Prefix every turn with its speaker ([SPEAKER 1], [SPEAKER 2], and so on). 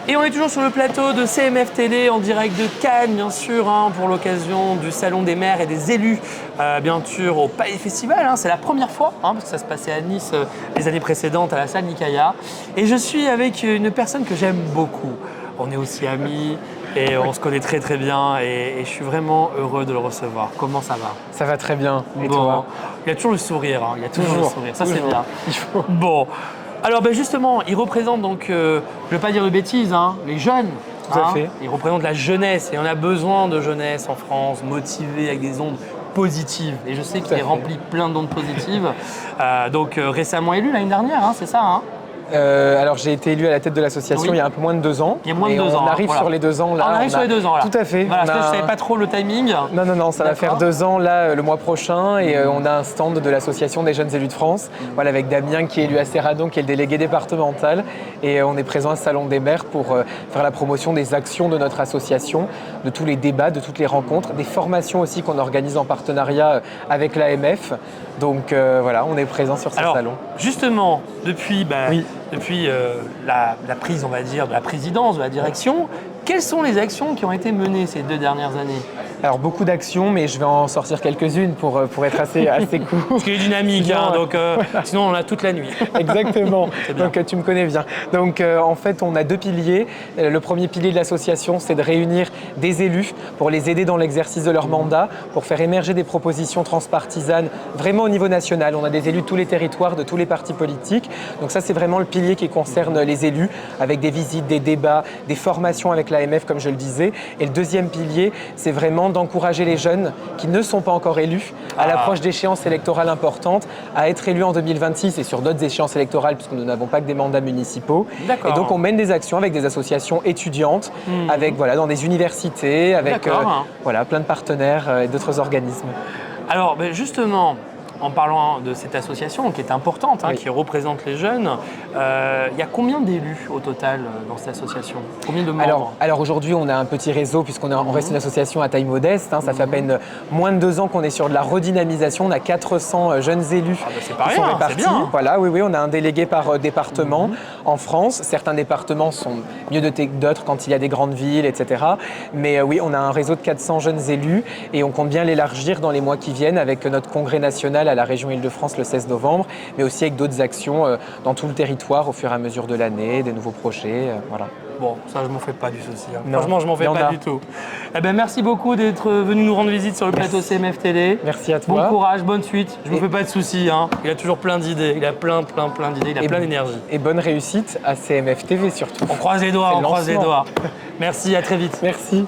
[SPEAKER 1] Et on est toujours sur le plateau de CMF Télé en direct de Cannes, bien sûr, pour l'occasion du Salon des maires et des élus, bien sûr, au Palais Festival. C'est la première fois, parce que ça se passait à Nice les années précédentes à la salle Nicaïa. Et je suis avec une personne que j'aime beaucoup. On est aussi amis et on se connaît très très bien et je suis vraiment heureux de le recevoir. Comment ça va?
[SPEAKER 2] Ça va très bien. Et
[SPEAKER 1] bon,
[SPEAKER 2] toi?
[SPEAKER 1] il y a toujours le sourire, il y a toujours le sourire, ça c'est bien.
[SPEAKER 2] Il faut.
[SPEAKER 1] Bon, alors justement, il représente donc, je ne vais pas dire de bêtises, les jeunes.
[SPEAKER 2] Tout à fait.
[SPEAKER 1] Il représente la jeunesse et on a besoin de jeunesse en France, motivée avec des ondes positives. Et je sais qu'il est rempli plein d'ondes positives. Donc récemment élu l'année dernière, c'est ça
[SPEAKER 2] Alors j'ai été élu à la tête de l'association il y a un peu moins de 2 ans.
[SPEAKER 1] Il y a moins de 2 ans.
[SPEAKER 2] On arrive sur les 2 ans là.
[SPEAKER 1] On arrive sur les 2 ans là.
[SPEAKER 2] Tout à fait.
[SPEAKER 1] Voilà, je ne savais pas trop le timing.
[SPEAKER 2] Non, ça va faire 2 ans là le mois prochain et on a un stand de l'association des jeunes élus de France. Voilà, avec Damien qui est élu à Serradon, qui est le délégué départemental. Et on est présent à ce Salon des maires pour faire la promotion des actions de notre association, de tous les débats, de toutes les rencontres, des formations aussi qu'on organise en partenariat avec l'AMF. Donc voilà, on est présent sur ce salon.
[SPEAKER 1] Justement, depuis la prise, on va dire, de la présidence, de la direction, quelles sont les actions qui ont été menées ces 2 dernières années?
[SPEAKER 2] Alors beaucoup d'actions, mais je vais en sortir quelques-unes pour être assez court.
[SPEAKER 1] Parce qu'il est dynamique, donc sinon on a toute la nuit.
[SPEAKER 2] Exactement, donc tu me connais bien. Donc en fait on a 2 piliers. Le premier pilier de l'association, c'est de réunir des élus pour les aider dans l'exercice de leur mandat, pour faire émerger des propositions transpartisanes vraiment au niveau national. On a des élus de tous les territoires, de tous les partis politiques. Donc ça c'est vraiment le pilier qui concerne les élus, avec des visites, des débats, des formations avec l'AMF comme je le disais. Et le deuxième pilier, c'est vraiment d'encourager les jeunes qui ne sont pas encore élus à l'approche d'échéances électorales importantes à être élus en 2026 et sur d'autres échéances électorales puisque nous n'avons pas que des mandats municipaux. Et donc on mène des actions avec des associations étudiantes, avec dans des universités, avec plein de partenaires et d'autres organismes.
[SPEAKER 1] Alors justement, en parlant de cette association qui est importante, qui représente les jeunes, il y a combien d'élus au total dans cette association? Combien de membres?
[SPEAKER 2] Alors aujourd'hui, on a un petit réseau puisqu'on reste une association à taille modeste. Ça fait à peine moins de 2 ans qu'on est sur de la redynamisation. On a 400 jeunes élus
[SPEAKER 1] qui sont répartis. C'est bien.
[SPEAKER 2] Voilà, oui, on a un délégué par département en France. Certains départements sont mieux dotés que d'autres quand il y a des grandes villes, etc. Mais oui, on a un réseau de 400 jeunes élus et on compte bien l'élargir dans les mois qui viennent avec notre congrès national à la région Île-de-France le 16 novembre, mais aussi avec d'autres actions dans tout le territoire au fur et à mesure de l'année, des nouveaux projets, voilà.
[SPEAKER 1] Bon, ça, je m'en fais pas du souci.
[SPEAKER 2] Non,
[SPEAKER 1] franchement, je m'en fais pas du tout. Merci beaucoup d'être venu nous rendre visite sur le plateau CMF Télé.
[SPEAKER 2] Merci à toi.
[SPEAKER 1] Bon courage, bonne suite. Je me fais pas de soucis. Il a toujours plein d'idées. Il a plein d'idées. Il a plein d'énergie.
[SPEAKER 2] Et bonne réussite à CMF TV surtout.
[SPEAKER 1] On croise les doigts, Merci, à très vite.
[SPEAKER 2] Merci.